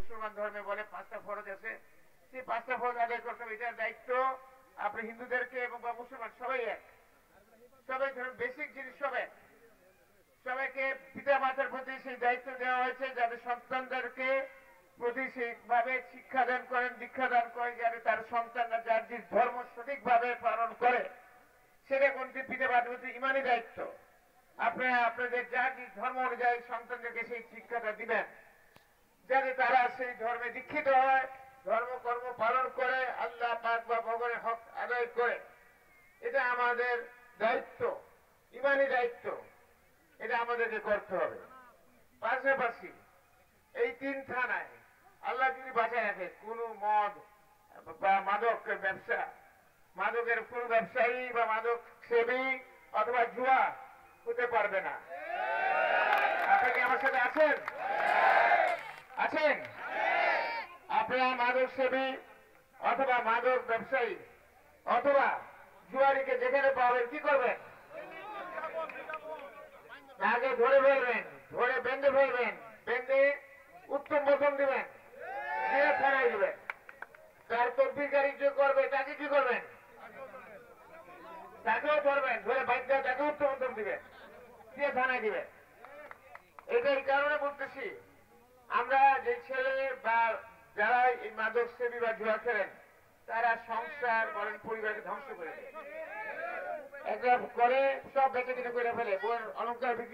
মুসলমান ধর্মে বলে 5টা ফরজ আছে, সেই 5টা ফরজ আদায় করতে হবে। এটার দায়িত্ব আপনি হিন্দুদেরকে এবং বা মুসলমান সবাই এক, সবাই ধরেন বেসিক জিনিস সবাই সবাইকে পিতা মাতার প্রতি সেই দায়িত্ব দেওয়া হয়েছে যাতে সন্তানদেরকে প্রতি সেইভাবে শিক্ষাদান করেন, দীক্ষাদান করেন, যাতে তার সন্তানরা যার যে ধর্ম সঠিকভাবে পালন করে। সেটা কোনটি পিতা মাতার প্রতি ইমানি দায়িত্ব। আপনারা আপনাদের যার যে ধর্ম অনুযায়ী সন্তানদেরকে সেই শিক্ষাটা দিবেন যাতে তারা সেই ধর্মে দীক্ষিত হয়, ধর্মকর্ম পালন করে, আল্লাহ পাক বা ভগবানের হক আদায় করে। এটা আমাদের দায়িত্ব, ইমানি দায়িত্ব, এটা আমাদেরকে করতে হবে। পাশাপাশি এই 3 থানায় আল্লাহ যদি বাঁচায় রাখে, কোন মদ বা মাদকের ব্যবসা, মাদকের কোন ব্যবসায়ী বা মাদক সেবী অথবা জুয়া হতে পারবে না। আপনি কি আমার সাথে আছেন? আছেন? আপনারা মাদক সেবী অথবা মাদক ব্যবসায়ী অথবা জুয়ারিকে যেখানে পাবেন কি করবেন? আগে ধরে ফেলবেন, ধরে বেঁধে ফেলবেন, বেঁধে উত্তম বোধন দিবেন, দিয়ে থানায় দিবেন। তার তদবিরকারী যে করবে তাকে কি করবেন? তাকেও ধরবেন, ধরে বাধ্য তাকে উত্তম বোধন দিবেন, দিয়ে থানায় দিবেন। এটা এই কারণে বলতেছি, আমরা যে ছেলে বা যারা এই মাদক সেবী বা জুয়া খেলেন তারা সংসার বলেন পরিবারকে ধ্বংস করে দেয়। একটা করে সব বেঁচে কিনে করে ফেলে, অলঙ্কার বিক্রি